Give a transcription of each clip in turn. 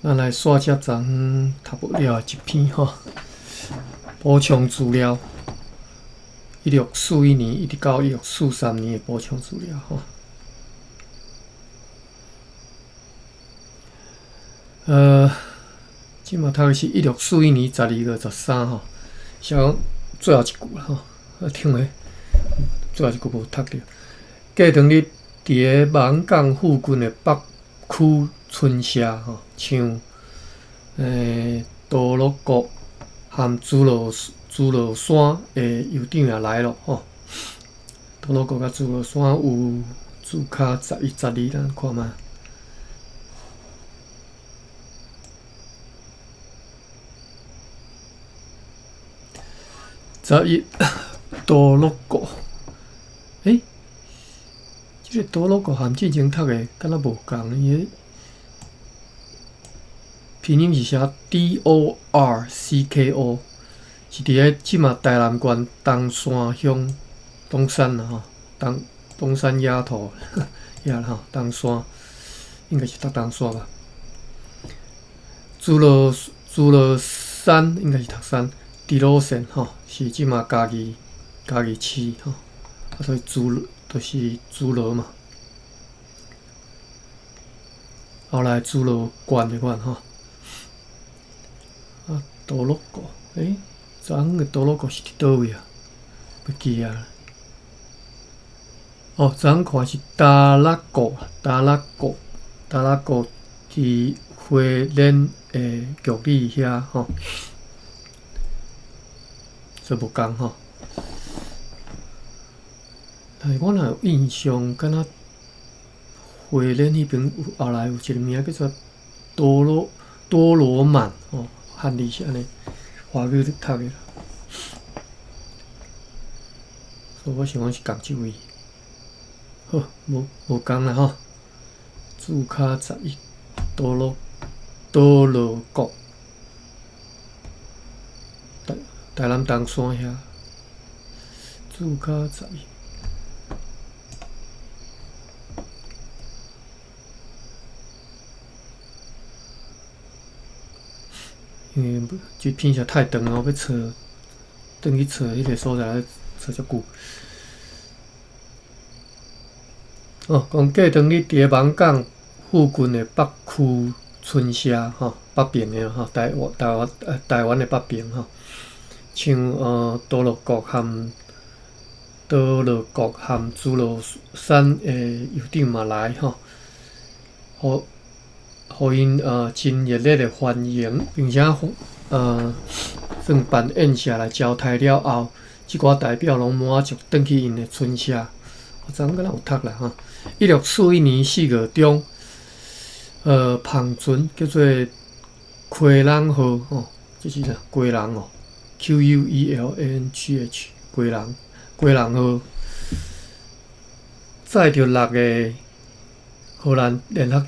咱来刷接昨昏读不了一篇吼，补充资料，1641年一直到1643年的补充资料吼。即马读的是1641年12月13吼，是讲最后一句啦吼，听诶，最后一句无读着。过堂日伫个芒港附近的北区村社吼，唱多罗国和朱罗山的酋长也来咯吼。多罗国甲朱罗山有注卡11、12，咱看觅。11多罗国，即个多罗国含之前读的敢若无共，伊个拼音是写 DORCKO， 是伫个即马台南县东山乡东山啦吼，东山丫头遐啦吼，东山应该是读东山吧。朱罗山应该是读山。迪罗县吼是即马家己市吼，所以就是朱罗嘛。后来朱罗县的县吼，多罗国，昨昏的多罗国是伫倒位啊？要记啊！昨昏看是达拉国伫花莲的玉里遐吼。这无共吼，但是我若有印象，敢若花莲迄边后来有一个名叫做多罗曼吼，汉字是安尼，华语读的啦。所以我想讲是共即位。好，无共啦吼。注卡11，多罗国。台南东山遐，注卡11。因为这篇实太长了，要找，转去找迄个所在，找遮久。讲过堂日伫个芒港附近的北区村社吼，北边的吼，台湾的北边吼。像多罗国和朱罗山的酋长嘛来吼，互因真热烈的欢迎，并且算办宴席来招待了后，即寡代表拢满足转去因的村社。昨昏敢若有读啦吼，1641年4月中，澎船叫做魁人号吼，这是啥？魁人哦。QUELANGH 归人号，载着6个荷兰联合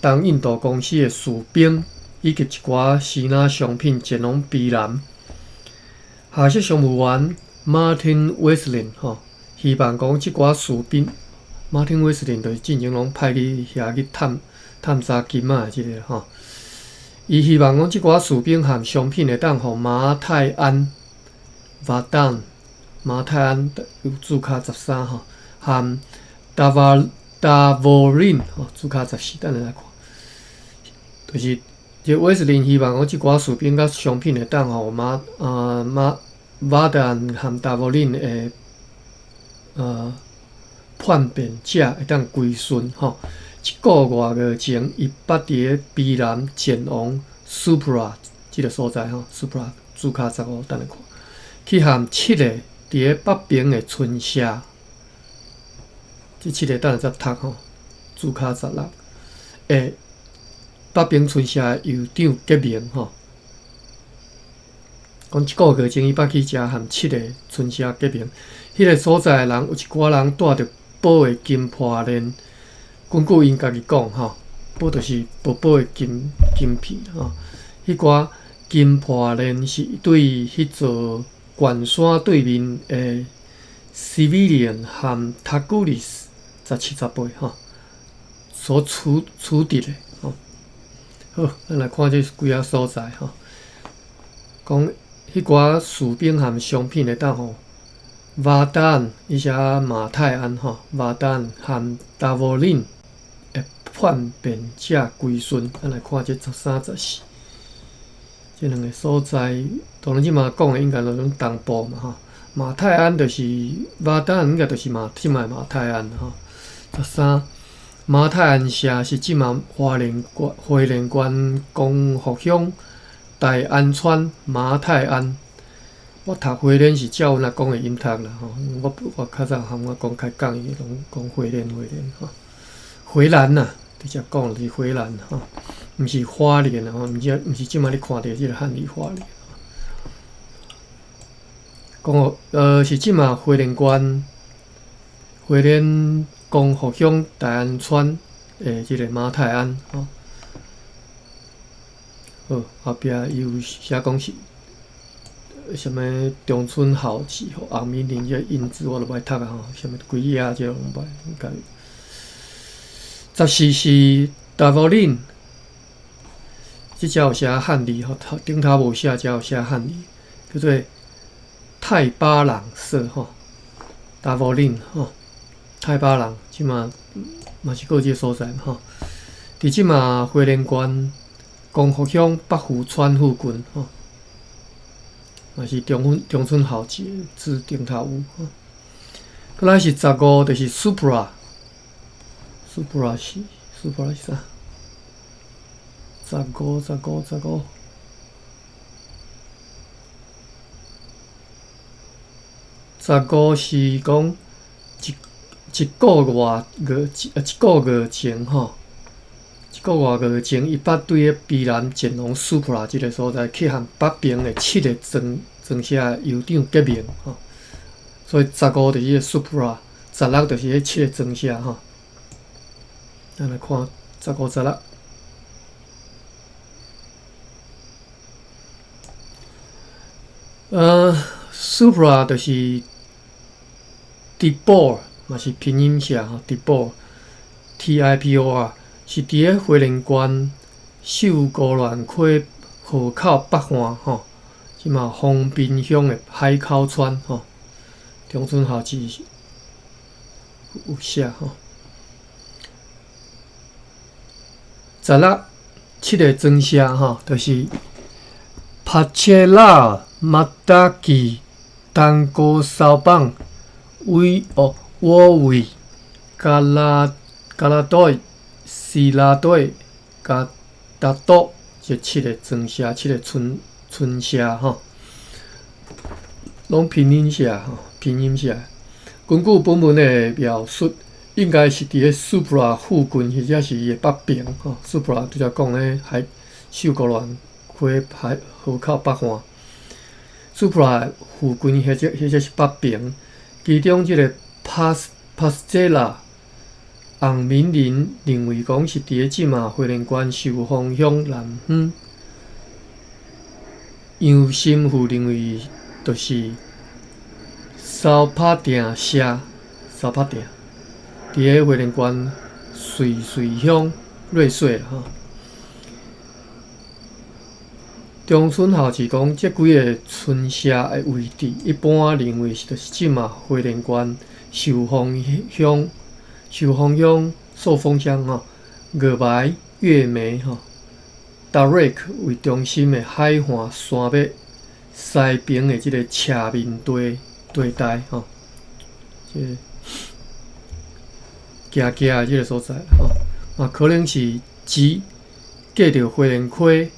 东印度公司的士兵，以及一寡支那商品前往避难。下设商务员 Martin Wesley 吼，希望讲即寡士兵 ，Martin Wesley 就是进前拢派去遐去探查金仔即个吼。伊希望讲即寡士兵和商品会当互马泰安有注卡13吼，和达沃林吼注卡14，等下来看，就是这威斯林希望讲即寡士兵甲商品会当互瓦达和达沃林的叛变者会当归顺吼。一个月前，伊捌伫个避难前往 Supra 即个所在吼 ，Supra 注卡15，等下看，去和7个伫个北边的村社，即7个等下再读吼，注卡16，北边村社酋长结盟吼，讲一个月前伊捌去遮和7个村社结盟，迄个所在的人有一寡人带着宝的金破链。根据因家己讲吼，宝就是宝的金片吼，迄寡金破链是对迄座悬山对面的 Civilian 和 Tagulis 17、18吼所处敌的吼。好，好，咱来看这几啊所在吼，讲迄寡士兵和商品会当吼，瓦丹伊写马泰安吼，瓦丹和达沃林会叛变者归顺。咱来看这13、14，这两个所在，当然即马讲的应该都种东部嘛吼。马泰安就是瓦丹，应该就是即马马泰安吼。13。马泰安社是即马花莲县光复乡大安村马泰安。我读花莲是照阮阿公的音读啦吼，我较早含我讲开讲伊拢讲花莲吼，回兰呐，直接讲是回兰吼，毋是花莲吼，毋是即马你看到即个汉语花莲。讲是即马花莲光复乡大安村诶，即个马泰安吼。好，后壁有写讲是什么中村豪志吼，红明林这印字我都袂读啊吼，什么几页这拢袂应该。14是达沃林，即只有写汉字吼，顶头无写，只有写汉字，叫做泰巴朗社吼，达沃林吼。泰巴人即马嘛是个即个所在吼，伫即马花莲县光复乡北湖村附近吼，嘛是中村豪志字顶头有吼。过来是15，就是 Supra 是啥？15是讲一个月前吼，伊捌对个卑南建龙 Supra 即个所在去和北平的7个装卸油厂结盟吼，所以15就是个 Supra，16就是迄7个装卸吼。咱来看15、16。Supra 就是 Dipor。嘛是拼音写吼 ，Tipor，T-I-P-O-R 是伫个花莲县秀姑峦溪河口北岸吼，即嘛丰滨乡的海口村吼，中村豪志有写吼。16 7个装卸吼，就是帕切拉、马达基、丹哥烧棒、我为加拉队、西拉队、加达多这7个装卸、7个村卸吼，拢拼音写吼，拼音写。根据本文的描述，应该是伫个 Supra 附近，或者是伊的北边吼。Supra 拄则讲咧，秀姑峦溪河口北岸。Supra 附近或者是北边，其中即个Pastella 洪明林认为讲是伫个即马花莲县寿丰乡南方。杨新富认为就是扫拍店社，扫拍店伫个花莲县瑞乡瑞穗吼。中村豪志讲，这几个村社的位置，一般认为就是即马花莲县寿丰乡寿丰乡吼，月眉、月眉吼 ，Direct 为中心的海岸山脉西边的即个斜面地带吼，即个行即个所在吼，嘛可能是指隔着花莲溪。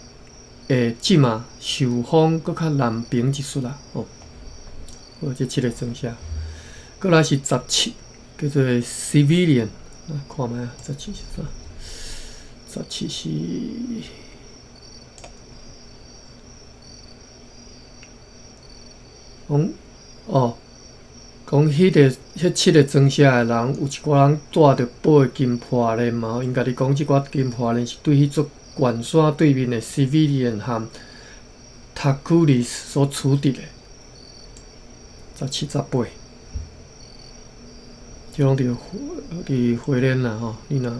即马寿丰搁较南边一撮啦，吼，这7个装卸。过来是17，叫做 Civilian， 看觅啊，17是啥？17是讲迄7个装卸的人，有一寡人带着背金破链嘛，因家己讲即寡金破链是对迄座关山对面的 Civilian 和 Takuris 所处置的，17、18，即拢伫花莲啦吼，你若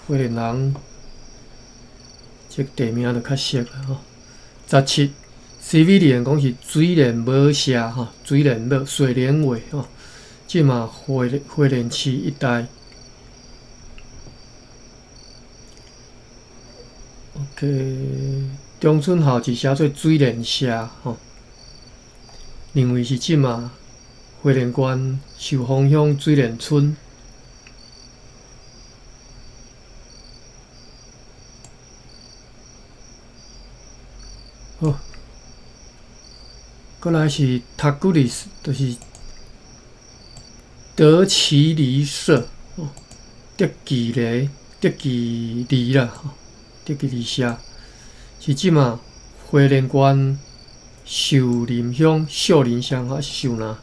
花莲人即地名就较熟啦吼。17 CV 连讲是水莲母社吼，水莲母水莲话吼，即嘛花莲市一带。OK， 中村校是写做水莲社吼，认为是即嘛花莲县寿丰乡水莲村。好，过来是塔古里斯，就是德奇里社哦，德奇里啦吼，德奇里社是即嘛花莲县秀林乡还是秀南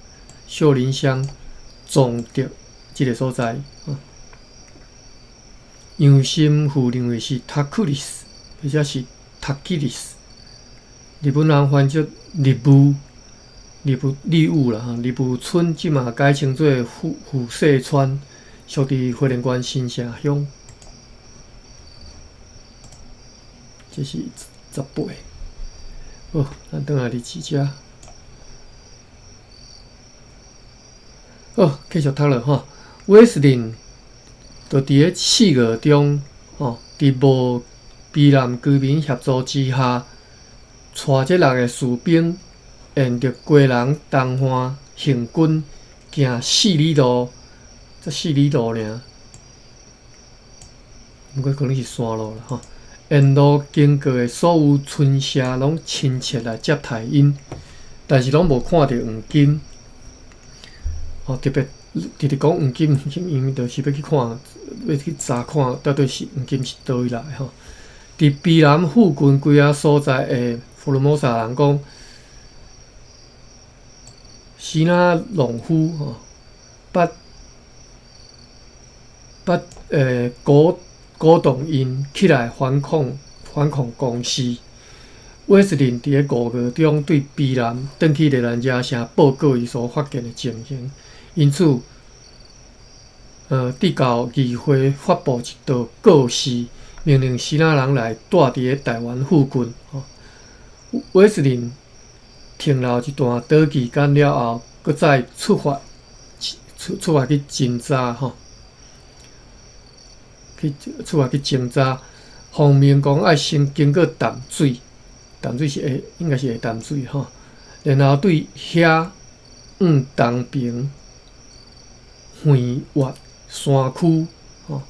秀林乡总德即个所在啊。杨心富认为是塔库里斯，或者是塔基里斯。日本人翻作日务啦哈，日务村即嘛改称做富社村，属伫花莲县新社乡。这是18。好，咱转来日志遮。好，继续读落吼。威斯林就伫咧4月中吼，伫无避难居民协助之下。带这6个士兵沿着过人东华行军，行4里路，才4里路尔。毋过可能是山路啦吼。沿路经过的所有村社，拢亲切来接待因，但是拢无看到黄金。哦，特别直直讲黄金，因为就是要去看，要去查看到底是黄金是倒位来吼。伫避难附近规啊所在的。福尔摩沙人讲，希那农夫吼，鼓动因起来反抗公司。威斯林伫咧5月中对避难转去的兰家城报告伊所发现的情形，因此，直到议会发布一道告示，命令希那人来住伫咧台湾附近吼。威斯林停留一段短期间了后，搁再出发去侦查吼，出发去侦查。方面讲爱先经过淡水是应该是会淡水吼，然后对遐东平、惠岳山区吼，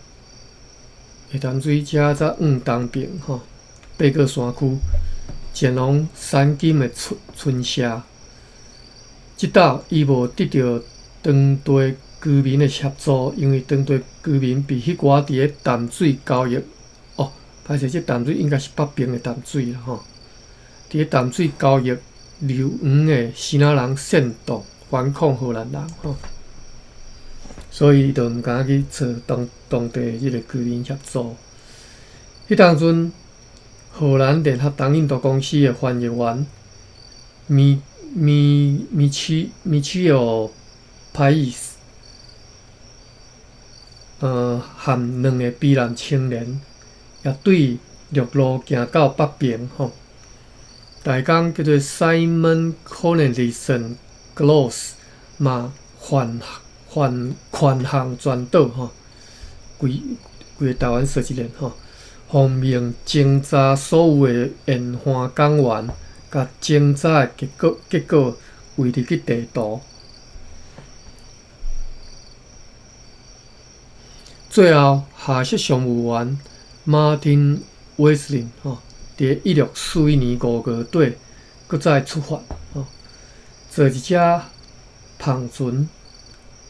会淡水遮才东平吼，八个山区。前往山金的村社，直到伊无得到当地居民的协助，因为当地居民被迄寡伫咧淡水交易哦，歹势，这淡水应该是北边的淡水啦吼，伫咧淡水交易流黄的希那人煽动反抗荷兰人吼，所以就毋敢去找当地即个居民协助。迄当阵。荷兰联合东印度公司的翻译员米奇奥派伊斯，和2个避难青年也对陆路行到北边吼。大工叫做 Simon Cornelison Gloss 嘛，全航全岛吼，规个台湾设一年吼。方面侦查所有的沿岸港湾，甲侦查的结果绘入去地图。最后，下设商务员马丁威斯林吼，伫1641年5月底，搁再出发吼，坐一只篷船，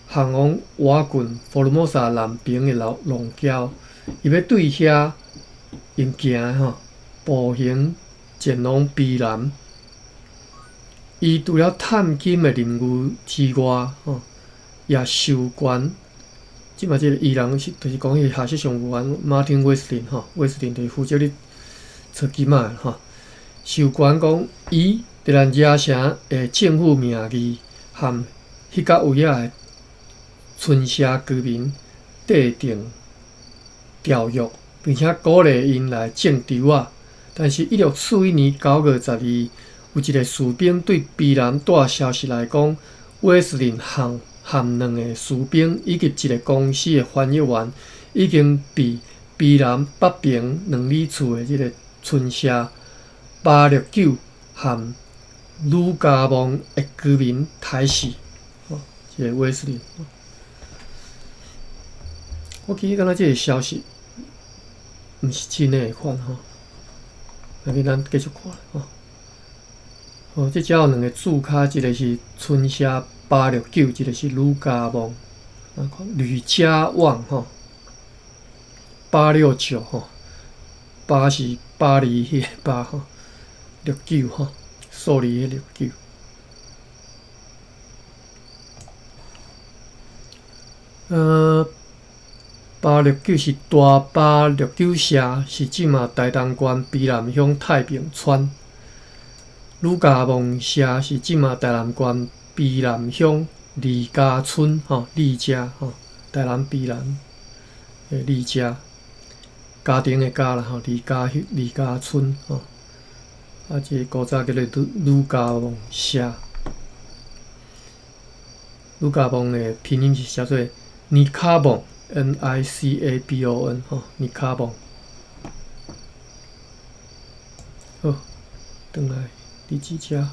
航往瓦郡福尔摩沙南边的龙礁，伊要对遐。因行吼，步行前往避难。伊除了探金的任务之外，吼，也授权。即嘛，即个伊人是，就是讲迄下设商务员马丁威斯林吼，威斯林就是负责咧找金仔吼。授权讲，伊伫咱遮城的政府名义，含迄甲有影的村社居民制定条约。并且鼓励因来种稻啊，但是1641年9月12日，有一个士兵对比兰带消息来讲，威斯林和2个士兵以及一个公司的翻译员已经被比兰北边2里厝的这个村社869和鲁加蒙的居民杀死。这个威斯林，我记得敢若这个消息毋是真诶款吼。下面咱继续看吼。这只有2个注脚，一个是村社869，一个是鲁加蒙。咱看吕家旺吼，869吼，8是巴黎迄个8吼，69吼，数字迄69。869是大869社，是即马台东县卑南乡太平村。吕家蒙社是即马台南县卑南乡李家村李家台南卑南的李家，家庭的家啦李家村这个古早叫做吕家蒙社。吕家蒙的拼音是写做尼卡蒙 NICABON 尼卡蒙。好，转来第几只？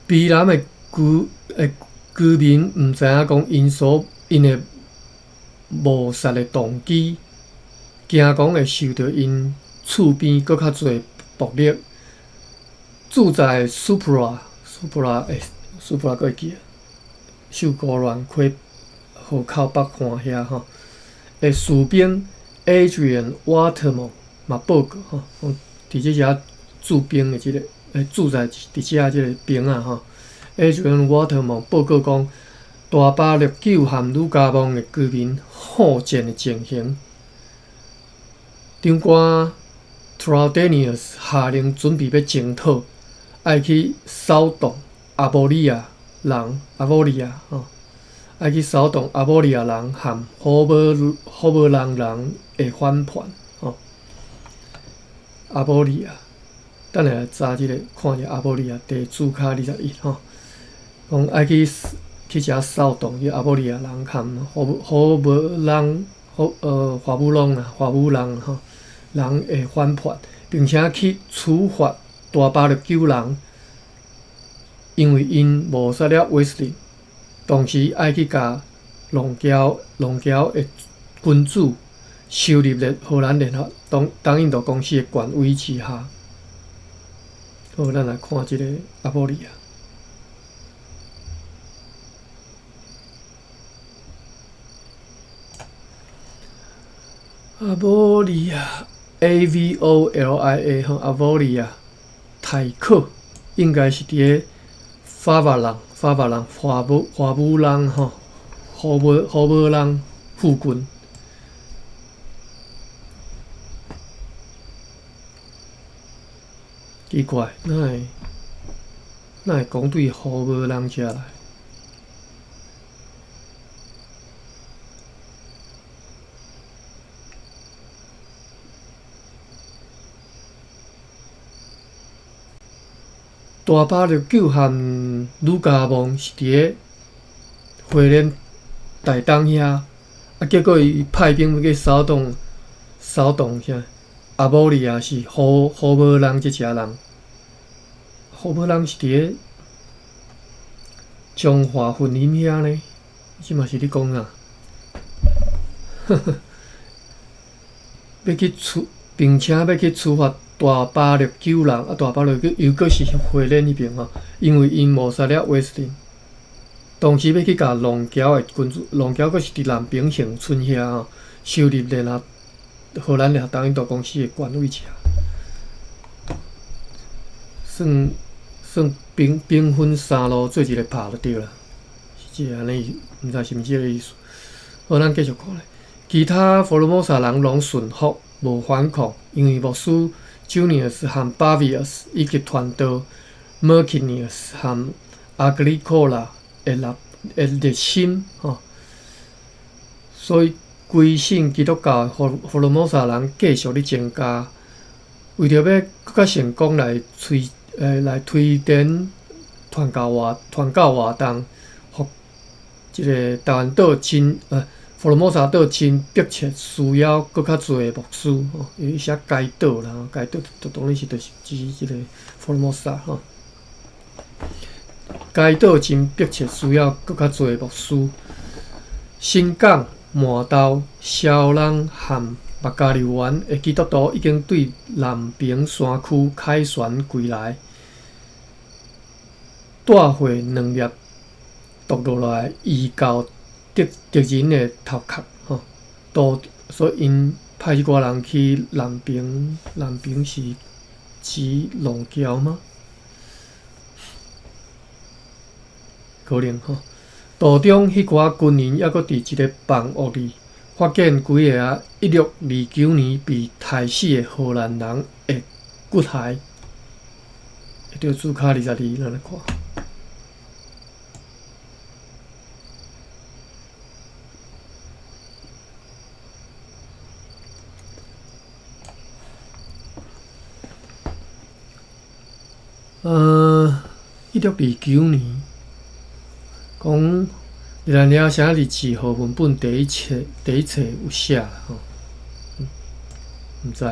卑南的居民毋知影讲因的谋杀的动机，惊讲会受到因厝边搁较侪暴力。住在 Supra 个记，秀姑峦溪河口北岸遐的士兵 Adrian Waterman 嘛报告伫即只驻兵的住在伫遮即个兵Adrian Waterman 报告讲，大869和吕家蒙的居民互战的情形。长官 Troudenius 下令准备要征讨。爱去扫动阿波利亚人，爱去扫动阿波利亚人和霍伯朗人的反叛阿波利亚，等下查即个看者阿波利亚第注脚21讲爱去遮扫动阿波利亚人和霍伯朗华布朗人的反叛，并且去处罚。大869人，因为因谋杀了威斯林，同时爱去甲龙桥的君主收入了荷兰联合东印度公司的权威之下。好，咱来看即个阿波利亚。阿波利亚 AVOLIA 阿波利亚。泰克应该是伫个法伯人、华武人荷伯人附近。奇怪，哪会讲对荷伯人遮来？大869和吕家蒙是伫个花莲台东遐，结果伊派兵要去扫动啥？阿波利亚是荷伯人即只人，荷伯人是伫个中华婚姻遐呢，即嘛是你讲啊？要去并且要去处罚。大869人大869又搁是花莲迄边因为因谋杀了威斯林，同时要去甲龙桥的君主，龙桥搁是伫南平恒村遐收入荷兰联合东印度公司的权威之下，算兵分三路做一个拍就对了，是即个安尼，毋知是毋是即个意思。好，咱继续看咧，其他佛罗摩萨人拢顺服，无反抗，因为牧师。Junius 和 Bavius 以及团队 Mercinius 和 Agricola 的热心所以规省基督教的佛罗摩萨人继续咧增加，为着要更较成功来推展传教活动，互即个台湾岛佛罗摩萨岛真迫切需要更较侪的牧师有一些该岛啦，该岛当然是就是指即个佛罗摩萨该岛真迫切需要更较侪的牧师。新港、麻豆、小人和目加流湾的基督徒已经对南平山区凯旋归来，大会2粒读落来，依靠敌人的头壳所以因派一寡人去南平是指龙桥吗？可能途中迄寡军人还阁伫一个房屋里发现几个1629年被杀死的荷兰人的骨骸，会着字卡22，咱来看。1629年，讲咱了啥日子号文本第一册有写啦毋知。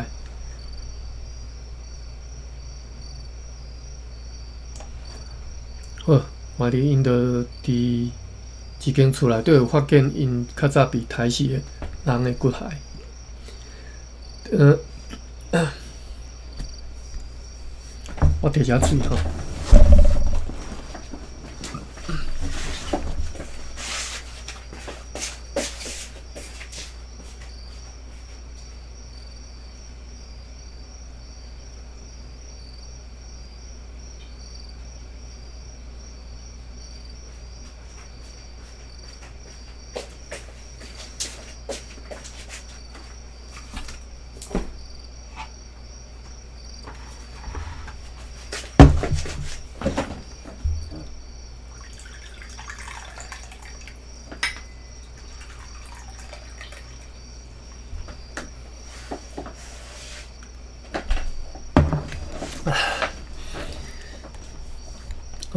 好，嘛伫因着伫一间厝内底有发现因较早被杀死的人的骨骸。我摕遮水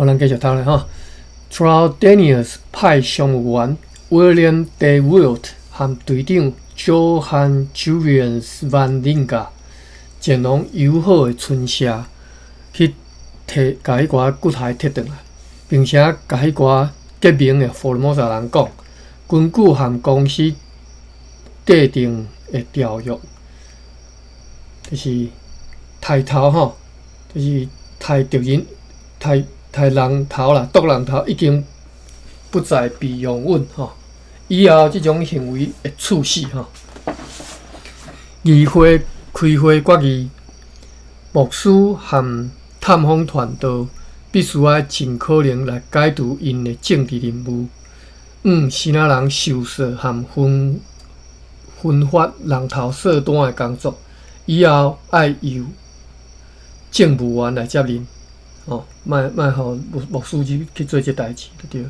咱继续读咧Trudenius 派上务员 William de Wilt 和队长 Johann Julius van Linga 前往友好的村社去甲迄寡骨骸摕转来，并且甲迄寡革命的佛罗摩萨人讲，根据和公司制定的条约，就是抬头就是抬敌人抬人头啦，剁人头已经不再被容允以后即种行为会处死议会开会决议，牧师和探访团队必须要尽可能来解除因的政治任务，希腊人收拾和分发人头色单的工作，以后要由政务员来接任。莫互牧师去做这代志，对。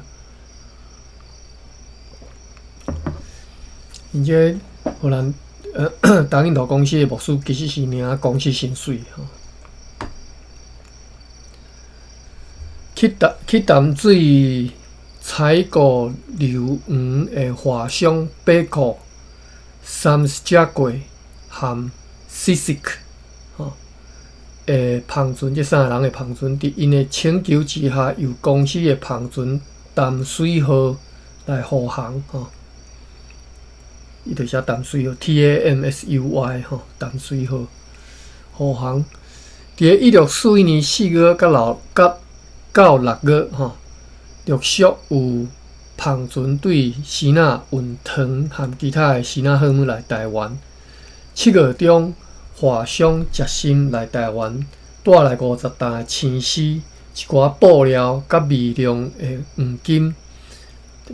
而且荷兰东印度公司的牧师其实是领公司薪水去淡水采购硫黄的华商贝克、Samsjaque 和 Sisik 篷船，这三个人的篷船，伫因的请求之下，由公司的篷船淡水号来护航伊就写淡水号 TAMSUY 淡水号护航。伫1641年4月到6月陆续有篷船对希腊运糖和其他的希腊货物来台湾。7月中，华商决心来台湾，带来50担的青丝、一寡布料、甲微量的黄金，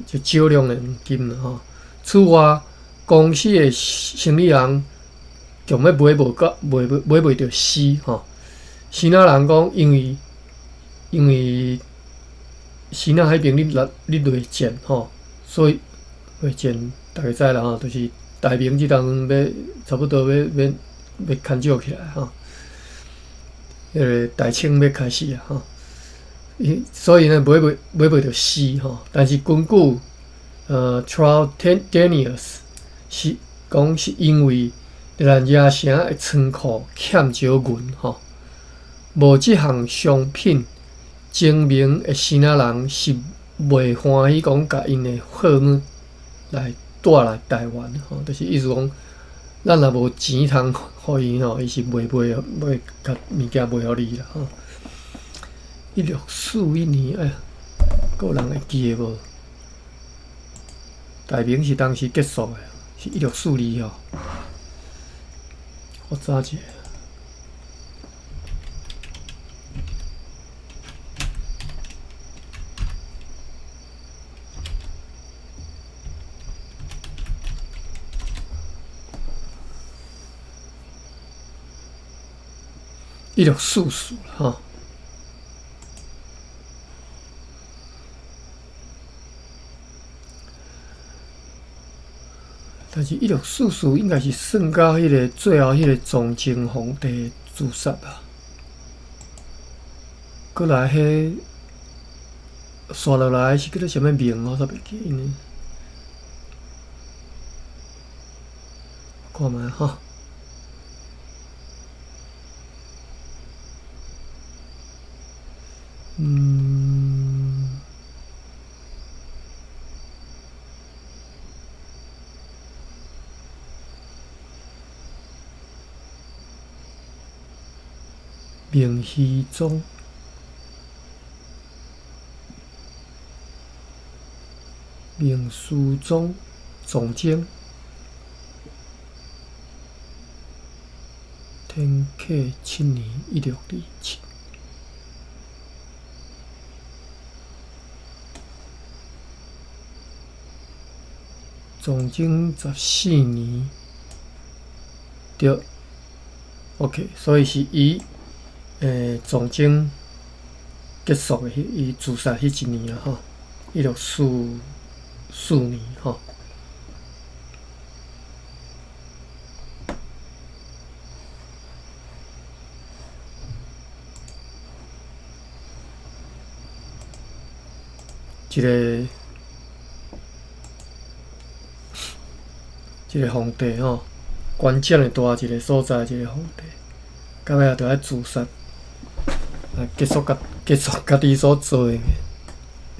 就少量的黄金啦此外，公司的生意人强要买袂着死希腊人讲，因为西南海边你落箭吼，所以落箭大家知啦吼，就是大明即当要差不多要牵少起来吼，大清要开始啊吼，所以呢买着死吼，但是根据Troutanius 是讲是因为咱野城的仓库欠少银吼，无即项商品，精明的西南人是袂欢喜讲甲因的货物来带来台湾吼，就是意思讲，咱若无钱通互伊吼，伊是袂甲物件卖互你啦吼。1641年，哎呀，个人会记诶无？大明是当时结束诶，是1642吼。我查者。1644哈，但是1644应该是算到迄个最后迄个崇祯皇帝自杀啊。过来迄刷落来是叫做啥物名我煞袂记呢？看觅哈。明熹宗，明书宗总监，天启7年1627。总经14年，对 ，OK， 所以是伊总经结束的伊自杀迄一年啊吼，1644年吼。一个皇帝吼，关键的大一个所在，一个皇帝，到尾就爱自杀，来结束家己所做的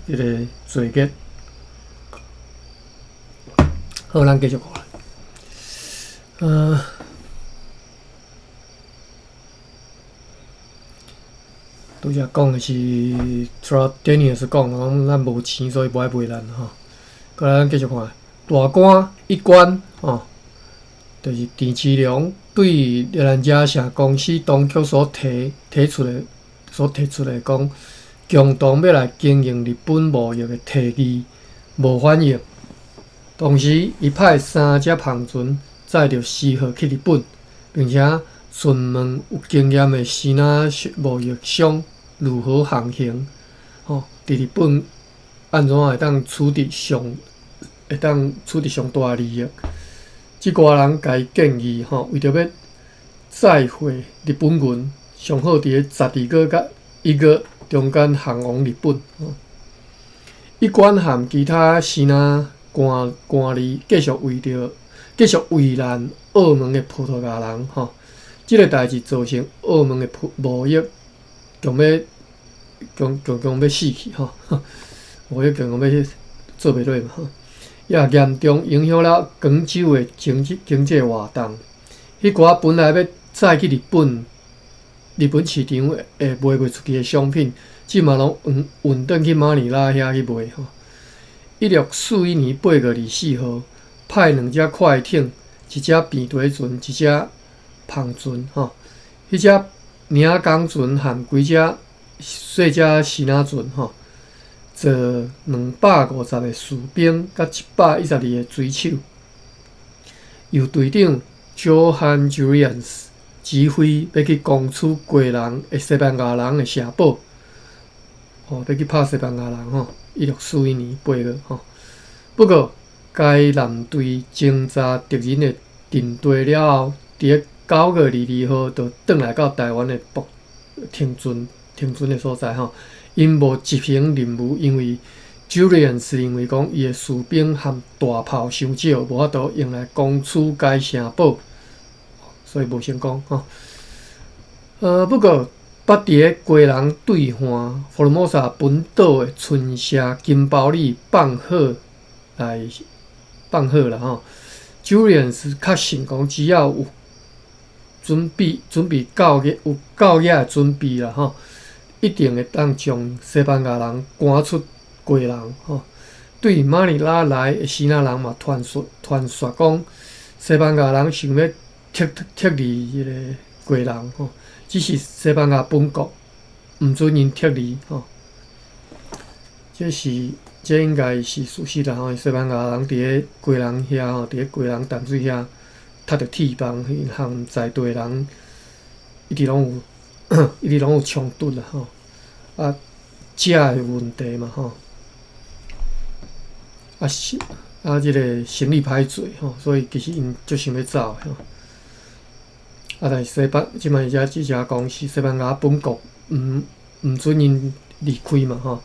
一个罪孽。好，咱继续看。拄则讲的是 Troutanius 讲咱无钱，所以无爱卖咱吼。过来，咱继续看。大官一官吼，就是田启良对咱野城公司当局所提出的讲，共同要来经营日本贸易的提议无反应。同时，伊派3只篷船载着4号去日本，并且询问有经验的西南贸易商如何航行，吼，伫日本安怎会当处理上大利益？即寡人甲伊建议，吼，为着要载回日本银，上好伫咧12个甲1个中间航往日本。一贯和其他西南官吏继续为难澳门的葡萄牙人，吼，即个代志造成澳门的贸易强要死去，吼，贸易强要做袂落嘛，吼。也严重影响了广州的经济活动。迄寡本来要载去日本市场会卖袂出去的商品，即嘛拢运转去马尼拉遐去卖吼。1641年8月24号，派2只快艇，一只便楯船，一只篷船吼。迄只名港船和几只细只西南船吼。坐250个士兵，甲112个水手，由队长 Johann Julius 指挥，要去攻取过人的西班牙人的城堡，要去拍西班牙人1641年8月不过，该舰队侦查敌人的阵地了后，伫个9月22号就转来到台湾的停船的所在因无执行任务，因为 Julian 是认为讲伊的士兵和大炮伤少，无法度用来攻取该城堡，所以无成功不过，捌伫个国人对岸佛罗摩萨本岛的村社金包里放火啦Julian 是确信讲，只要有准备够野的准备啦一定会当将西班牙人赶出国人对马尼拉来的希腊人嘛传说讲，西班牙人想要撤离迄个国人只是西班牙本国毋准因撤离这应该是事实啦西班牙人伫个国人遐伫个国人淡水遐踢着铁棒，和在地人一直拢有冲突啦食的问题嘛即个生理歹做所以其实因足想要走但是即摆只讲是西班牙本国毋准因离开嘛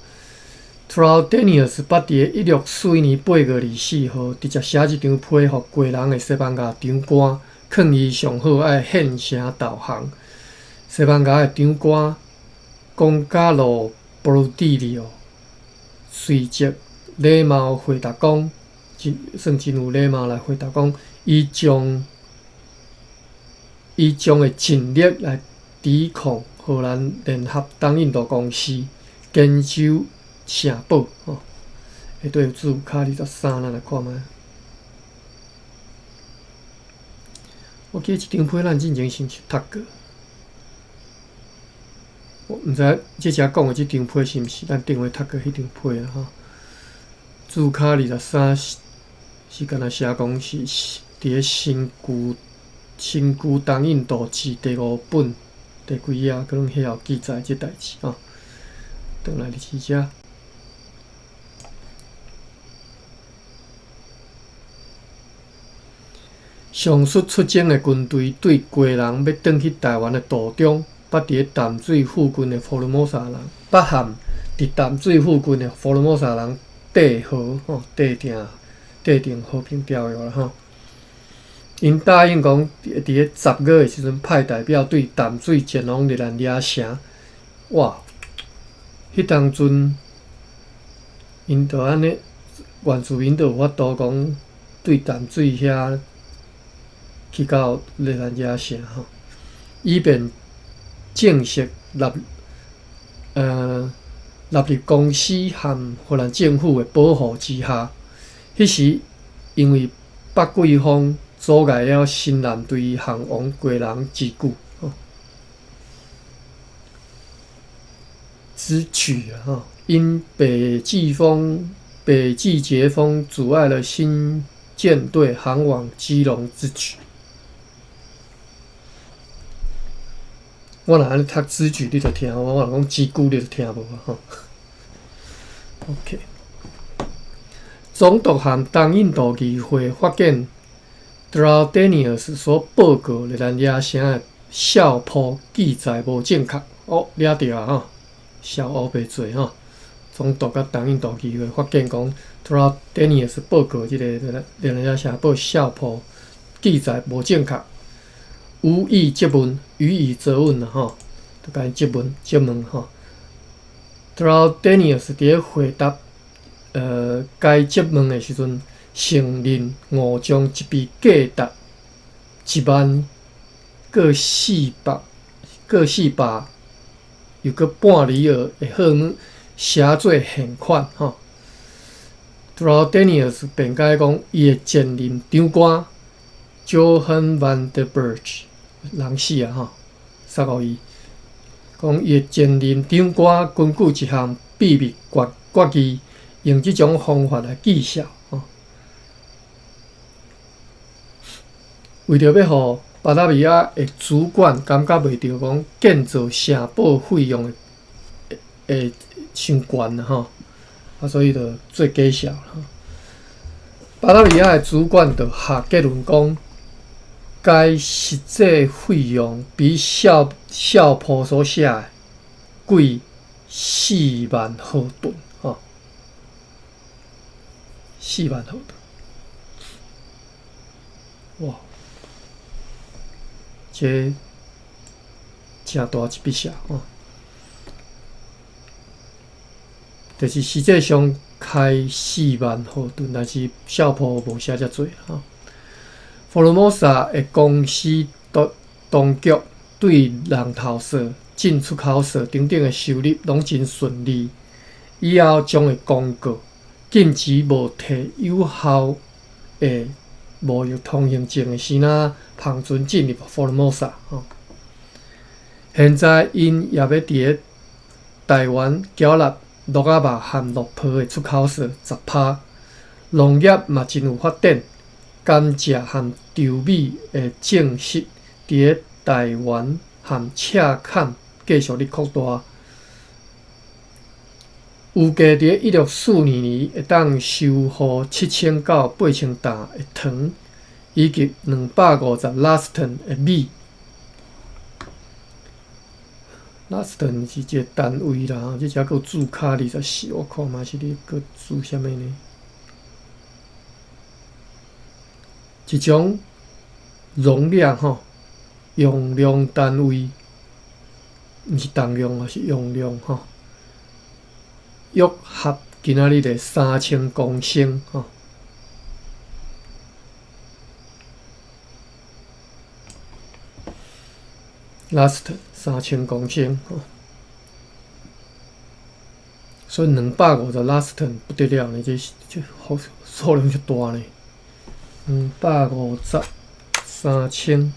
Traidenis 捌伫1641年8月24號，直接写一張批予国人的西班牙长官，勸伊上好愛獻城投降。西班牙的长官Gonzalo Portillo随即礼貌回答讲，算真有礼貌来回答讲，伊将会尽力来抵抗荷兰联合东印度公司坚守城堡会对有字卡23，咱来看卖。我记得这张批咱之前是毋是读过？我毋知即只讲的这张批是毋是咱顶回读过迄张批啦字卡23是敢若写讲是伫个新旧东印度志第5本第几页，可能迄有记载即代志转来伫遮。上述出征的军队对国人要转去台湾的途中，捌伫淡水附近的佛罗摩萨人，北汉伫淡水附近的佛罗摩萨人缔定和平条约啦因答应讲，伫个10月的时阵派代表对淡水前往日兰抓城。哇！迄当阵因就安尼，原住民就有法度讲对淡水遐去到日兰抓城以便正式纳入公司和荷兰政府的保护之下。迄时因为北季风阻碍了新舰队航往国人之久之举因北季节风阻碍了新舰队航往基隆之举。我若安尼读之举，你就听我若讲之久，你就听无OK。总督和东印度议会发现 Traidenis 所报告日兰抓城的校谱记载无正确抓到小乌白做总督甲东印度议会发现讲 Traidenis 报告即个日兰抓城报校谱记载无正确，予以质问就甲伊质问Traidenis 伫个回答该质问的时阵，承认误将一笔价值10000各400又搁半里尔的号码写做现款Traidenis 辩解讲，伊的前任长官 Johan van der Burg 人死杀互伊，讲伊的前任长官根据一项秘密决议，用这种方法来绩效为着要互巴达维亚的主管感觉袂到讲建造城堡费用的伤悬啦吼，所以就做减少啦。巴达里亚的主管就下结论讲，该实际费用比校谱所写的贵4万毫吨吼，4万毫吨，哇，这真大一笔数吼。就是实际上开4万毫吨，但是校谱无写遮多吼。Formosa 的公司当局对人头税、进出口税等等的收入拢真顺利，以后将会公告禁止无摕有效的无有通行证的先仔旁船进入 Formosa 吼。现在因也要伫咧台湾缴纳鹿仔肉和鹿皮的出口税10%，农业嘛真有发展。甘蔗和稻米会正式伫咧台湾和赤坎继续咧扩大，预计伫1642年会当收获7000到8000担的糖，以及250 laston 的米。laston 是一个单位啦，这只个注卡24，我看嘛是咧个注啥物呢？一种容量吼，用量单位，毋是重量啊，是用量吼。约合今仔日的3000公升吼。last 3000公升吼，所以250 laston 不得了呢，这数量就大呢。250 3000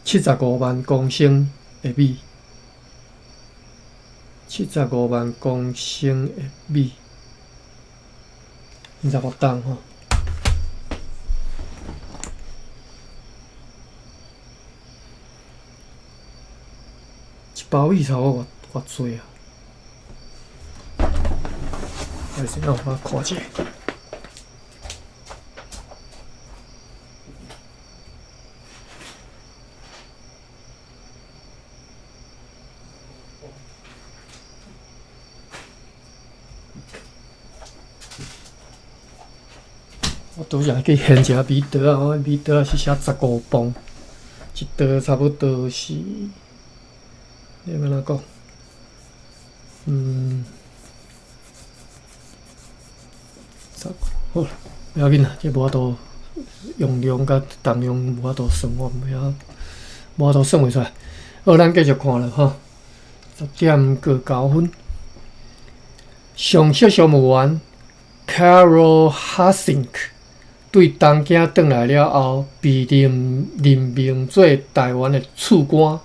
75万公升的米，75万公升的米，25担吼。一包米差不多偌济啊？我先让我看一下。我拄则去现一米刀啊，我米刀是写15磅，一刀差不多是，你要安怎讲？好啦，不要紧啦，这无法度用量甲重量无法度算，我无法度算袂出来。好，咱继续看了吼，10:09。上述商务员 Carol Hastings 对东京转来了后，被任命做台湾的次官。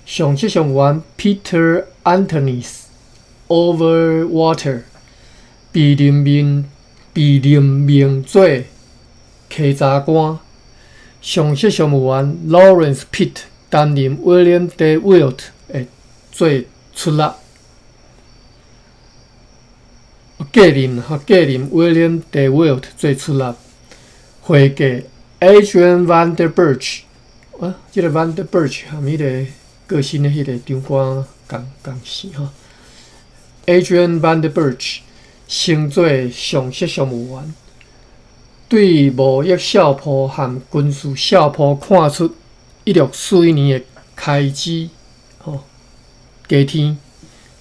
上述商务员 Peter Anthony Overwater 被任命做稽查官。上述商务员 Lawrence Pitt 担任 William D. Wilt 的做出纳。继任 William D. Wilt 做出纳。会计 Adrian Van der Burch 这个 Van der Burch 和迄个个新的迄个长官共事吼。Adrian Van der Burch 升做上述商务员，对贸易校谱和军事校谱看出1641年的开支加天，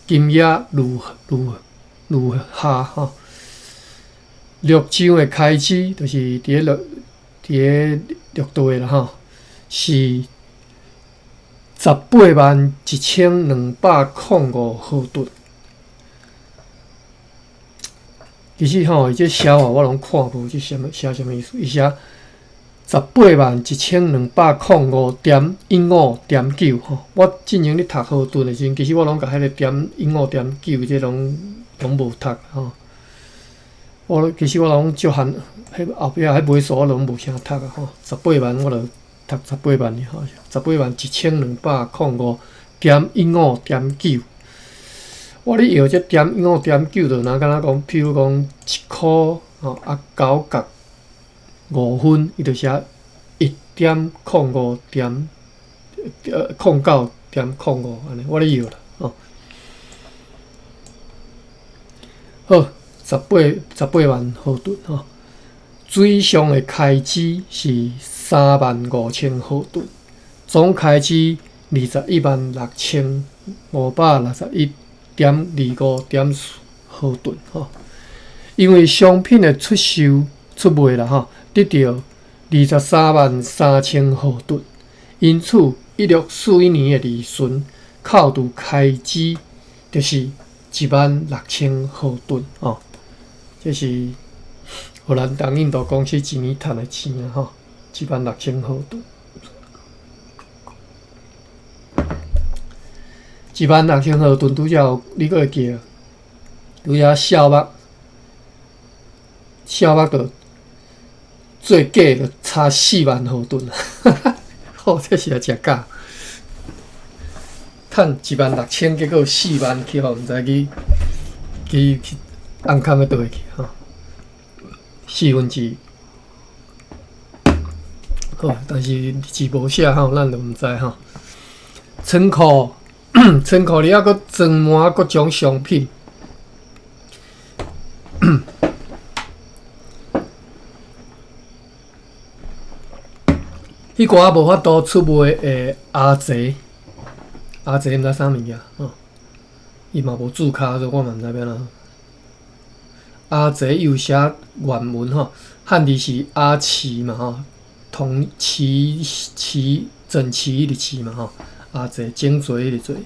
金额如下吼。陆上的开支就是伫咧陆地啦吼，是181205毫吨。其实吼，伊这写法我拢看无，这写啥物意思？伊写181205.15.9吼。我进前咧读毫吨的时阵，其实我拢甲迄个.15.9这拢无读吼。其实我拢足含，迄后壁迄尾数我拢无啥读啊吼，18万我就读18万尔吼，18万1205.15.9。我咧摇这.15.9就若敢若讲，譬如讲1箍吼9.5分，伊就写1.05.09.05安尼，我咧摇啦吼。好，18万毫吨吼。水上的开支是35000毫吨，总开支216,561.25.4毫吨吼。因为商品的出卖啦吼，得到233000毫吨，因此1641年的利润扣除开支就是16000毫吨吼。这是荷兰东印度公司一年赚的钱啊吼，16000毫吨，16000毫吨拄则你阁会记啊？拄则小目着最价着差4万毫吨啊！好，这是食假，赚16000，结果4万去，毋知去暗坎要倒去吼。1/4，好，但是字无写吼，咱就毋知吼。仓库里还阁装满各种商品，迄寡无法度出卖的阿贼毋知啥物件吼，伊嘛无注卡，所以我嘛毋知要哪。阿贼有写原文吼，汉字是阿齐嘛吼，同齐整齐的齐嘛吼，阿贼精髓的髓。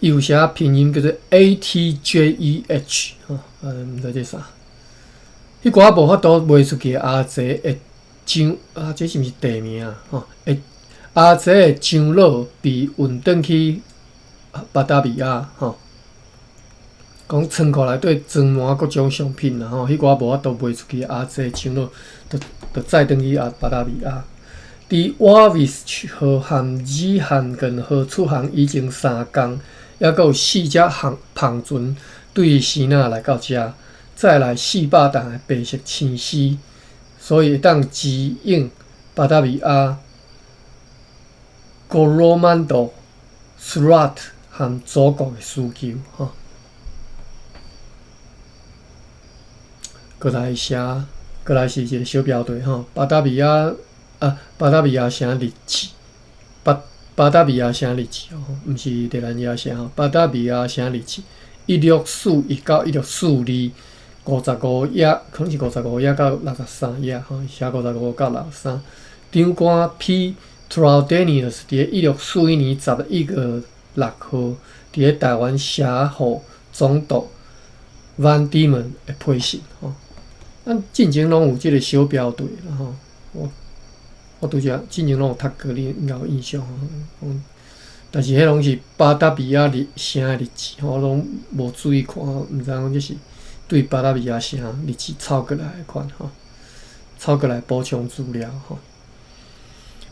有写拼音叫做 ATJEH 吼，毋知这啥。迄寡无法度卖出去的阿贼的张啊，这是毋是地名啊？吼，阿贼的张老被运转去巴达米亚吼。讲仓库内底装满各种商品啦吼，迄寡无法度卖出去阿济上落，就载转去巴达米亚。伫瓦维斯号和日韩近号出航已经3天，还阁有4只航船对西那来到遮，再来400吨的白色青丝，所以会当指引巴达米亚、哥罗曼多、苏拉特和祖国的需求吼。过来是一个小标题吼，巴达米亚省日记，巴达米亚省日记哦，毋是地兰亚省吼，巴达米亚省日记，1641到1642，55页，可能是55页到63页吼，写55到63。长官 P. Troudenius 伫1641年11月6号伫台湾写予总督 Van Diemen 的批信吼。咱进前拢有即个小标题啦吼，我拄则进前拢有读过，你应该有印象吼。但是迄拢是巴达米亚省的日记，我拢无注意看，毋知讲这是对巴达米亚省日记抄过来的款吼，抄过来补充资料吼，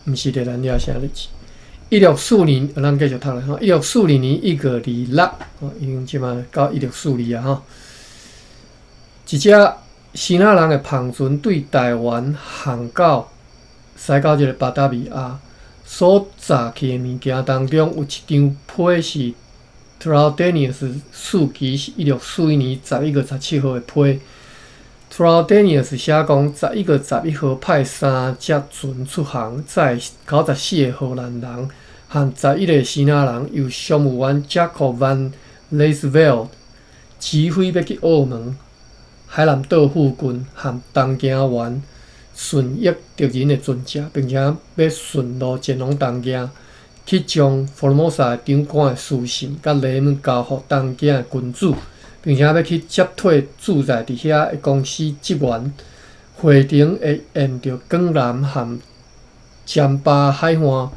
毋是伫咱遐省日记。1640年，咱继续读来吼。1640年1月26，吼，已经即马到1642啊吼。一只西那人的航船对台湾航到驶到即个巴达米亚，所载去的物件当中有一张批是 Troudenius 四期是1641年11月17号的批。Troudenius 写讲11月11号派3只船出航，载94个荷兰人和11个西那人，由商务员 Jacob van Leesveld 指挥要去澳门。海南岛附近和东京湾顺益敌人的船只，并且要顺路前往东京，去将福尔摩沙长官的书信甲礼物交予东京的君主，并且要去接替驻在伫遐的公司职员。会程会沿着广南和尖巴海岸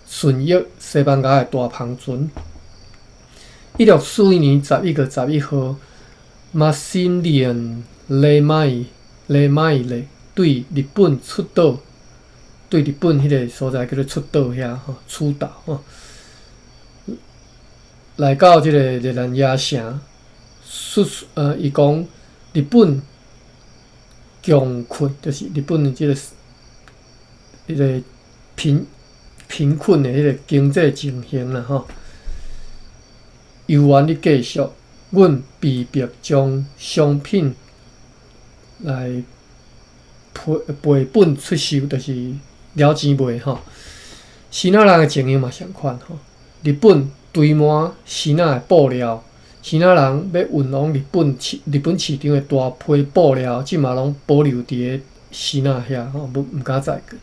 顺益西班牙的大航船。1641年11月11号。Maximilien Le Maille 对日本出岛对日本迄个所在叫做出岛遐吼，出岛吼，来到即个热兰亚城，伊讲日本穷困，就是日本的即个贫困的迄个经济情形啦吼。由原你继续，阮被迫将商品来赔本出售，就是了钱卖吼。希腊人的情形嘛相款吼，日本堆满希腊的布料，希腊人要运往日本市场的大批布料，即嘛拢保留伫个希腊遐吼，毋敢载过。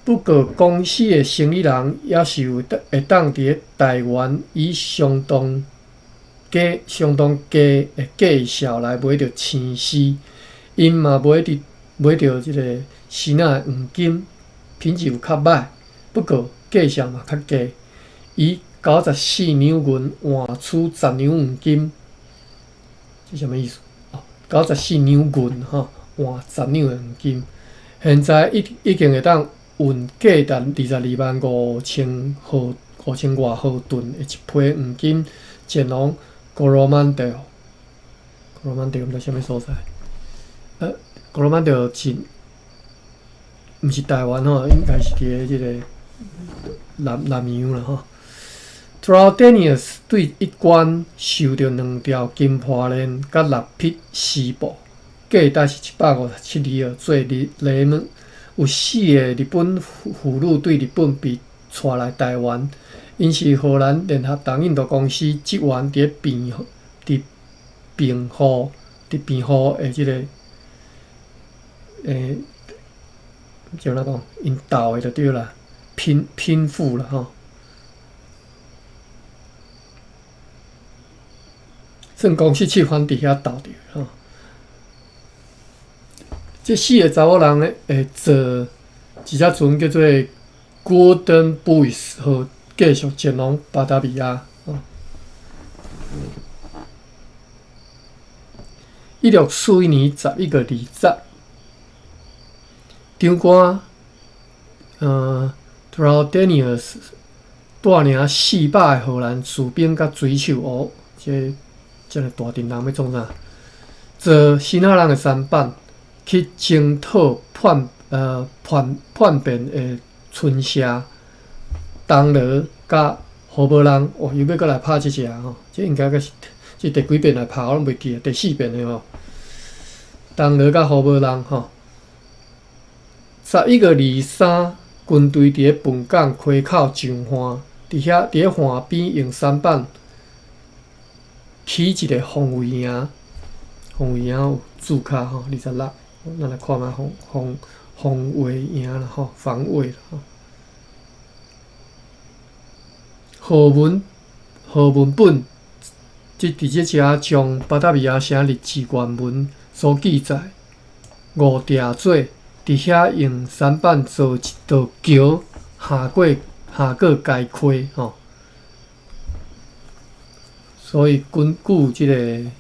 不过，公司的生意人也是有会当伫台湾以相当低的价销来买到青丝，因嘛买到即个希腊的黄金，品质有较歹，不过价销嘛较低，以94两银换取10两黄金，是啥物意思？94两银吼换10两黄金，现在已经会当运价值225000外毫吨的一批黄金前往哥罗曼德。哥罗曼德毋知啥物所在？哥罗曼德是毋是台湾吼？应该是伫即个南洋啦吼。Troudanius 对一关收着2条金破链甲6匹丝布，价值是157里尔，做雷姆。有4个日本俘虏对日本被带来台湾，因是荷兰联合东印度公司职员伫庇护的即个叫哪讲？因斗的就对啦，拼富啦吼。算公司去反伫遐斗着吼。这4个查某人咧，会坐一只船叫做 Golden Boys， 和继续前往巴达比亚。1641年11月20，长官Troudanius 带领400个荷兰士兵甲水手这个大阵人要创啥？坐希腊人的舢板去征讨叛变的村社东罗甲荷伯人。哦，又要搁来拍即只吼，这应该个是这第几遍来拍，我拢袂记啊，第4遍的吼。东罗甲荷伯人吼，11月23，军队伫个本港溪口上岸，伫个岸边用舢板起一个防卫营，防卫营有注脚吼26。咱来看卖防卫营啦吼，防卫啦吼。何文本伫即只将巴达比亚城日志原文所记载5条做，伫遐用舢板做一道桥，下过该溪吼。所以根据即个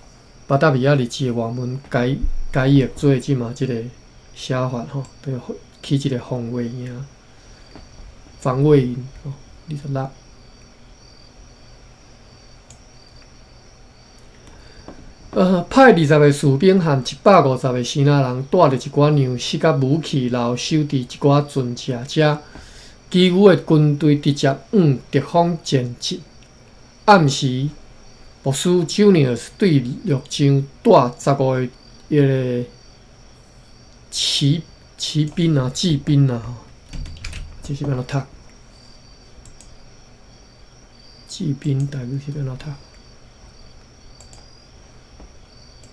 巴达比亚日志的原文改译做即嘛即个写法吼，就起一个防卫营吼，26。派20个士兵和150个希腊人，带着一寡粮食甲武器，留守伫一寡船只遮。其余的军队直接往敌方前进。暗时，博斯九尼尔斯对陆上带15个迄个骑兵啊、骑兵啊，这是要怎读？骑兵代表是要怎读？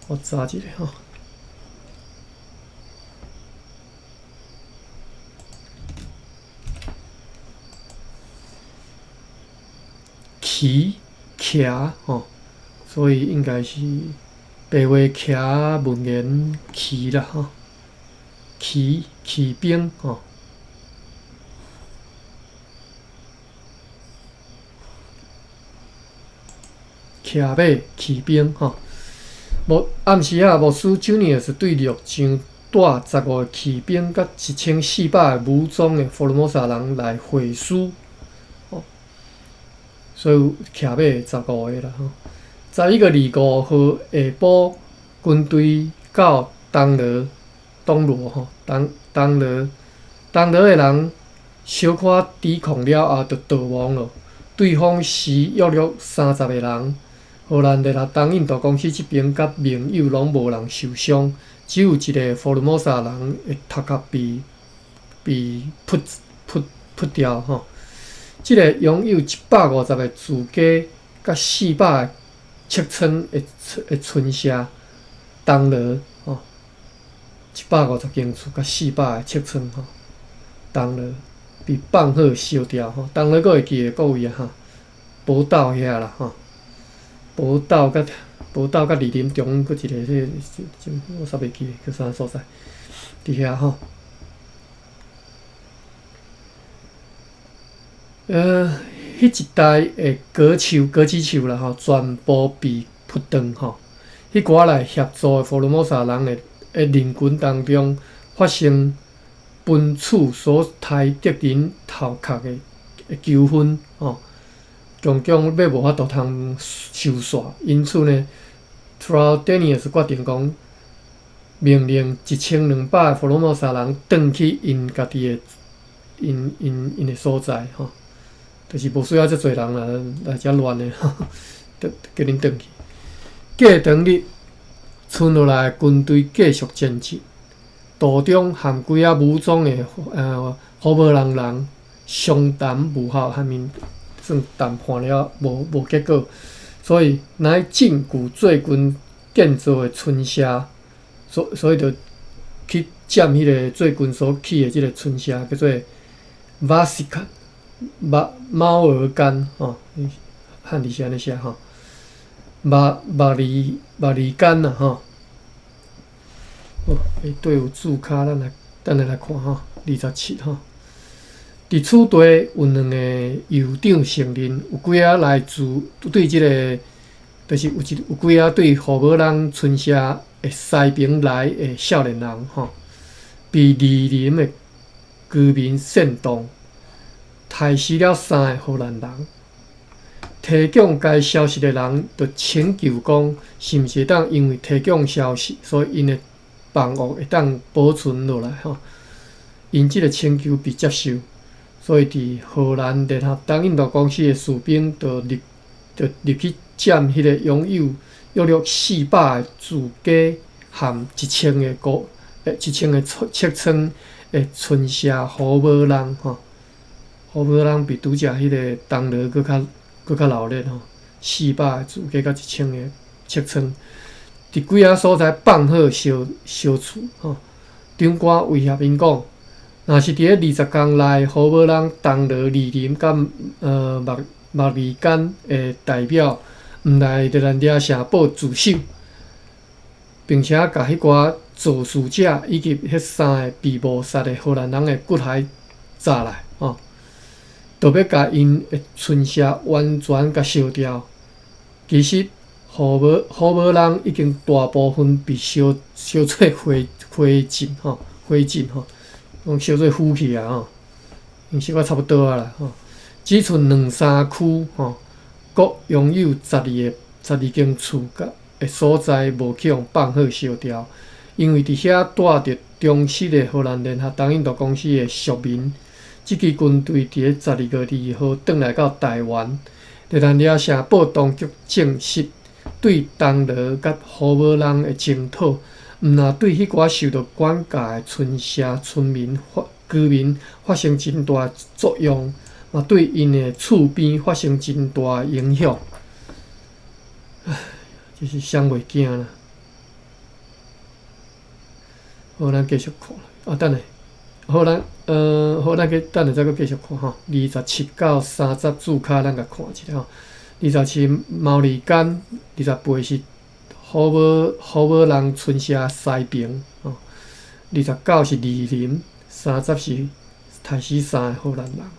我查一下吼。骑吼，所以应该是白话骑文言骑啦吼，骑兵吼。骑马骑兵吼，暗时啊，莫斯九尼尔是对陆上带15个骑兵甲1400个武装的佛罗摩萨人来会师，所以徛马15个啦吼。11月25号下晡，军队到东罗吼，东罗的人小可抵抗了后，就逃亡了。对方时约30个人。荷兰联合东印度公司这边甲盟友拢无人受伤，只有一个佛罗摩萨人的头壳被扑掉吼。这个拥有150个住家甲400个尺寸的村社东罗吼，150间厝甲400个尺寸吼，东罗被放火烧掉吼。东罗阁会记的各位啊哈，宝岛遐啦吼。宝岛甲二林中阁一个，我煞袂记叫啥所在，伫遐吼。迄一带的果子树啦吼，全部被扑断吼。迄寡来协助的佛罗摩萨人的联军当中，发生分处所杀敌人头壳的纠纷吼。强要无法度通收煞，因此呢 ，Traianius 决定讲，命令1200个佛罗摩萨人转去因家己的因的所在吼，就是无需要遮侪人来遮乱的吼，叫恁转去。过当日，剩落来的军队继续前进，途中含几啊武装的荷伯人相谈无效，下面。算谈判了无结果，所以来禁锢最军建造的村社，所以就去占迄个最军所起的即个村社，叫做 Vasikan 猫儿干吼，汉字是安尼写吼，马里干呐吼。对有注卡，咱来看吼，27吼。伫此地有2个酋长承认，有几啊来自对即个，就是有几啊对荷伯人村社的西边来的少年人吼，被二林的居民煽动，杀死了3个荷兰人。提供该消息的人就请求讲，是毋是当因为提供消息，所以因的房屋会当保存落来吼？因即个请求被接受。所以，伫荷兰联合东印度公司的士兵就入去占迄个拥有约400个住家含1000个尺寸的村社荷伯人吼。荷伯人比拄则迄个东罗搁较闹热吼，400个住家甲1000个尺寸，伫几啊所在放火烧厝吼。长官威胁因讲。若是伫咧20天内，荷伯人东罗二林甲莫里干的代表毋来就咱遮城堡自首，并且甲迄寡肇事者以及迄3个被谋杀的荷兰人的骨骸砸来吼，就要甲因的村社完全甲烧掉。其实荷伯人已经大部分被烧做灰烬吼。烧做腐去啊吼，因烧啊差不多啊啦吼，只剩2-3区吼，各拥有12间厝的所在无去用放火烧掉，因为伫遐带着忠实的荷兰联合东印度公司的属民，即支军队伫咧12月2号转来到台湾，伫咱遮城堡当局证实对东罗甲荷伯人的征讨。毋但对迄寡受到管教的村社居民发生真大作用，嘛对因的厝边发生真大影响。真是想袂惊啦。好，咱继续看啊，等下，好，咱等下再搁继续看吼。27到30注卡，咱甲看一下吼。27毛利干，28是。荷伯人村社西边吼，29是二林，30是杀死3个荷兰人。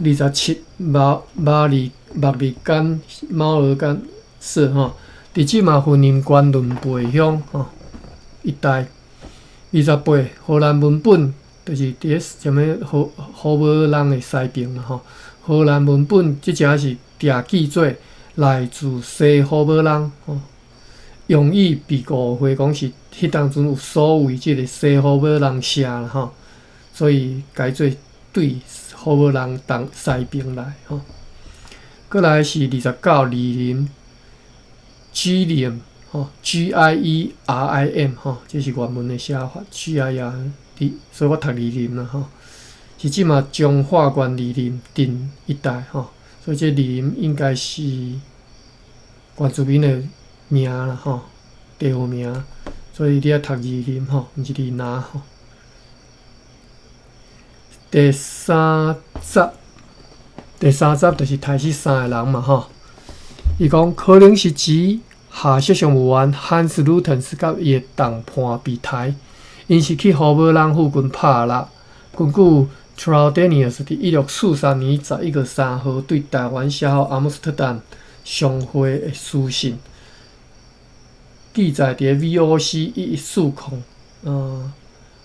27马里干猫儿干是吼，伫即嘛分林县伦培乡吼一带。28荷兰文本就是伫个什么荷兰人的西边啦吼。荷兰文本即只是定记做来自西荷兰人吼，用意被误会讲是迄当阵有所谓即个西荷兰人写啦吼，所以改做对荷兰人东西边来吼。过来是29李林 G 林吼 ，GIERIM 吼，这是原文的写法 GIERIM， 所以我读李林啦吼，是即嘛彰化县李林镇一带吼，所以这李林应该是原住民的名啦吼，地方名，所以你要读李林吼，毋是李拿吼。第三集就是台死3个人嘛吼，伊讲可能是指下设上务员汉斯鲁滕斯甲伊的同伴被杀，因是去荷兰人附近拍落。根据 Troudenius 伫1643年11月3号对台湾写好阿姆斯特丹商会的书信，记载伫 VOC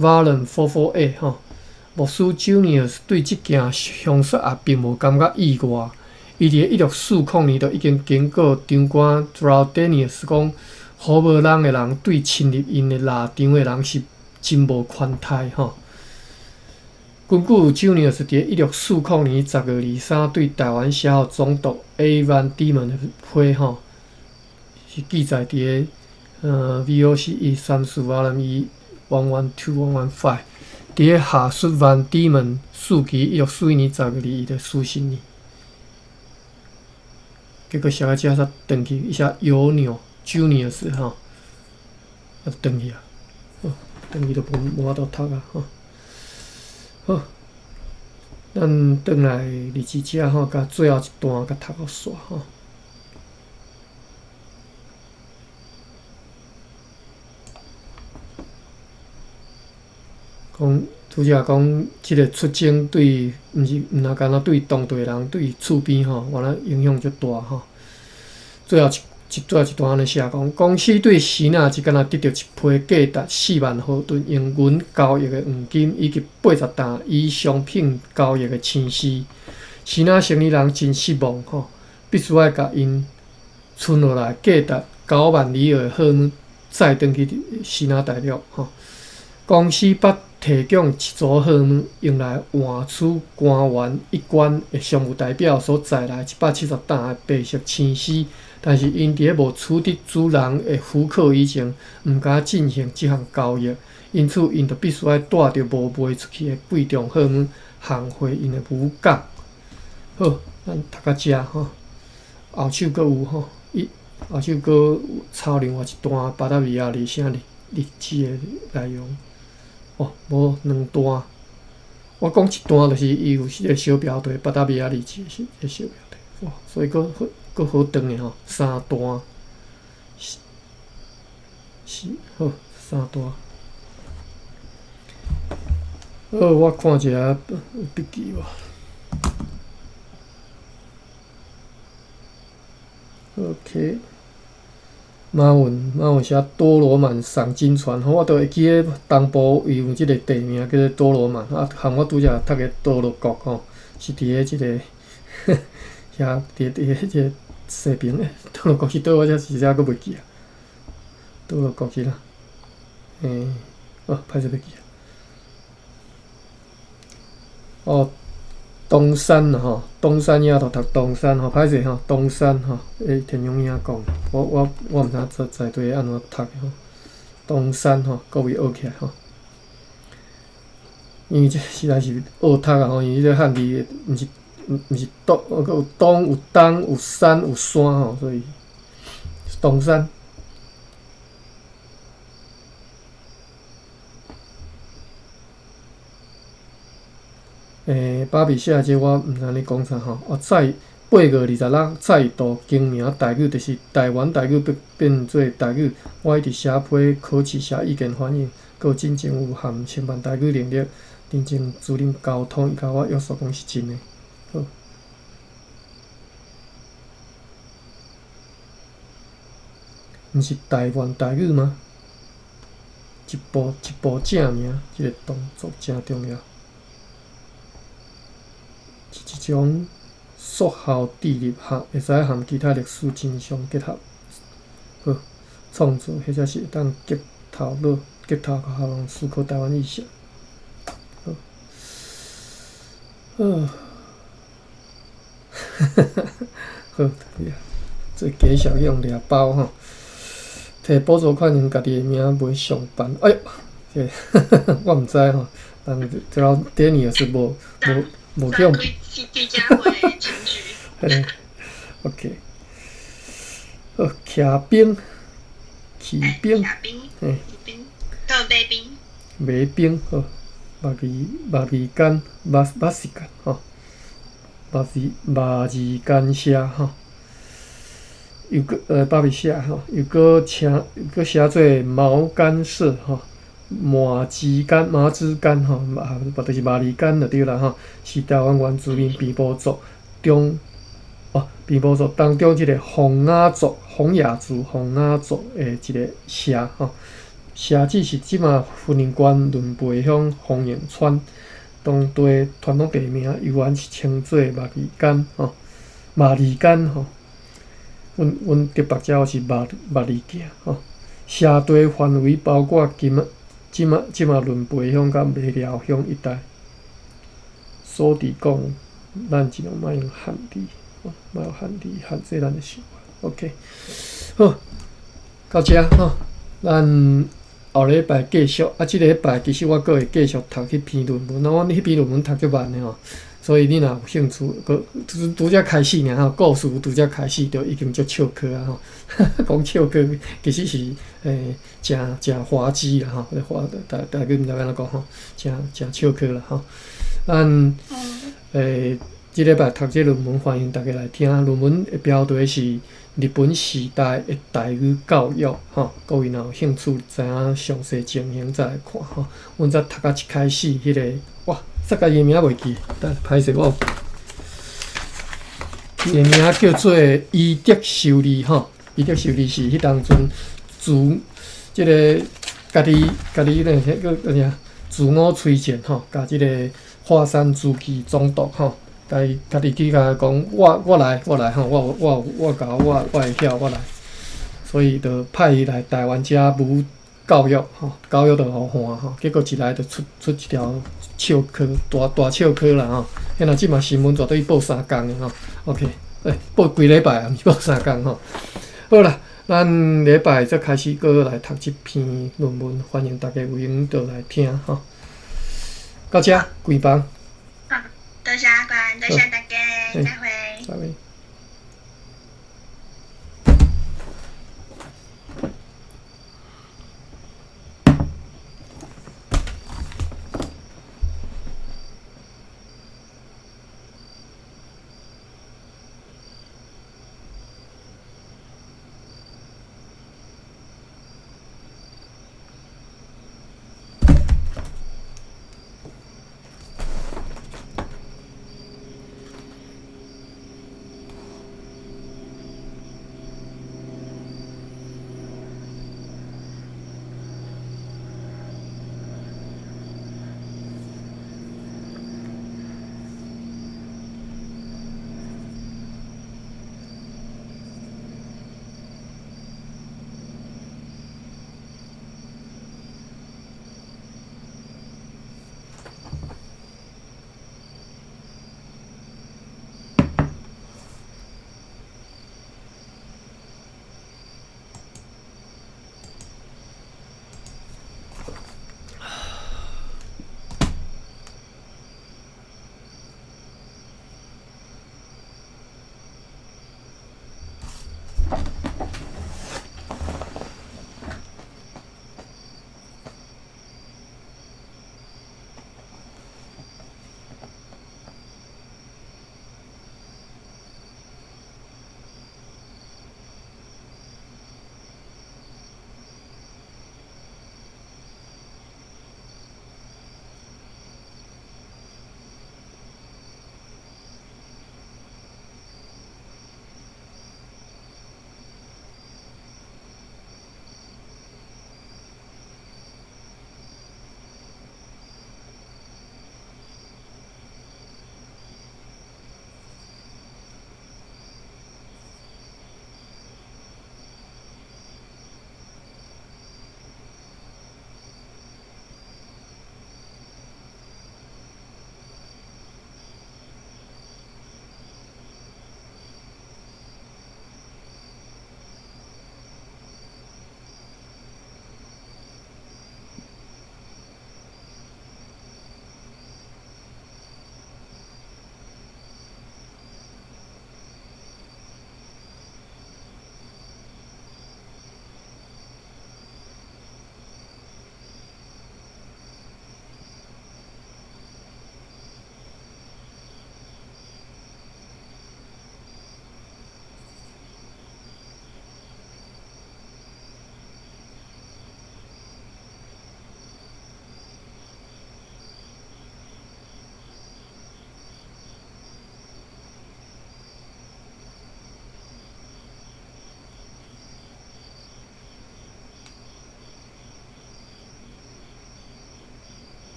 1140Volume 448吼。牧师 Junius 对即件凶杀案并无感觉意外。伊伫1640年就已经经过长官 Troudenius 讲，荷兰人的人对侵入因的腊肠的人是真无宽待吼。根据 Junius 伫1640年10月23对台湾写好总督 A. Van Diemen 的批吼，是记载伫VOC 134 Volume 112115。伫个下述Van Diemen 诉期1641年10月2日的书信里。结果写到遮才转去，伊写有鸟 Junius 吼，啊转去啊，转去就无法度读啊吼。好，咱转来日志遮吼，甲最后一段甲读到煞吼。讲拄则讲，即个出征对，毋若干那对当地人，对厝边吼，原来影响足大吼。最后一段安尼写讲，公司对希纳只敢若得到一批价值4万豪吨英元交易的黄金，以及80担以商品交易的青丝。希纳生意人真失望吼，必须要甲因存落来价值9万里的货物再转去希纳大陆吼。公司捌提供一组货物，用来换取官员一关的商务代表所载来170担的白色青丝，但是因伫个无取得主人的许可以前，毋敢进行即项交易，因此因就必须要带着无卖出去的贵重货物，行回因的母港。好，咱读到遮吼，后首阁有吼，后首阁有抄另外一段巴达维亚里声日志的内容。哦，无两段，我讲一段就是伊有迄个小标题，巴达维亚日志的小标题，哇，所以佫好长的吼，3段，是好3段。好，我看一下笔记无。OK。马文写多罗曼赏金船，我都会记个东部有即个地名叫做多罗曼，啊，含我拄则读个多罗国吼，是伫个即个，遐伫迄个西边诶，多罗国是倒，我遮是遮佫袂记啊，多罗国是啦，歹势袂记啊，哦。东山啦吼，东山丫头读东山吼，歹势吼，东山吼，田永英讲，我毋知在对安怎读吼，东山吼，各位学起来吼，因为这实在是学读啊吼，因为这汉字毋是东，有东有东有山有山吼，所以东山。巴比写这我毋知你讲啥吼，8月26再度更名台语，就是台湾台语变做台语。我一直写批考试写意见反映，佮真正有含千万台语能力，认真主任沟通，伊甲我约束讲是真诶。好，毋是台湾台语吗？一步一步正名，即个动作真重要，是一种塑效智力学，会使和其他历史真相结合。好，创作或者是会当结头甲校人思考台湾意识。好，好，做假小用掠包吼，摕补助款用家己的名买上班。哎呦，这我毋知吼，但这老爹你也是无用。居家会情绪。OK， 好，骑兵，骑兵，嘿，还有买冰，买冰，好，目字间，目时间吼，目字间写吼。又巴比写吼，又搁写做毛干社吼，麻枝干吼，就是麻里干就对啦吼，是台湾原住民平埔族平埔族当中即个洪雅族的一个社吼，社址是即马云林县仑背乡丰原村，当地传统地名由原是称做麻里干吼。阮伫北遮是马里镜吼，社地范围包括即马仑背乡甲麦寮乡一带。所伫讲，咱尽量莫用汉字，莫用汉字，汉字咱会想法。OK， 好，到遮吼，咱后礼拜继续。即个礼拜其实我阁会继续读迄篇论文，我迄篇论文读足慢的吼。所以你若有兴趣，拄则开始尔吼，故事拄则开始就已经足笑科啊吼。讲笑科其实是真滑稽啦吼，大概毋知安怎讲吼，真笑科啦吼。咱即礼拜读这论文，欢迎大家来听。论文的标题是日本时代的台语教育吼，各位若有兴趣知影详细情形再来看吼。阮则读到一开始迄个哇。这个伊名袂记，但歹势我。伊名叫做伊德修理吼，伊德修理是迄当阵即个家己个自我推荐吼，甲即个华山主义总督吼，家己去甲讲，我来吼，我会晓我来，所以就派伊来台湾遮无教育吼，教育就互换吼，结果一来就出一条。笑科大笑科啦吼，迄若即嘛新闻绝对报3工的吼 ，OK， 报几礼拜啊，毋是报3工吼。好啦，咱礼拜则开始搁来读即篇论文，欢迎大家有闲倒来听吼。到遮关房。好，多谢阿关，多谢大家，再会。再会。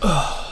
啊。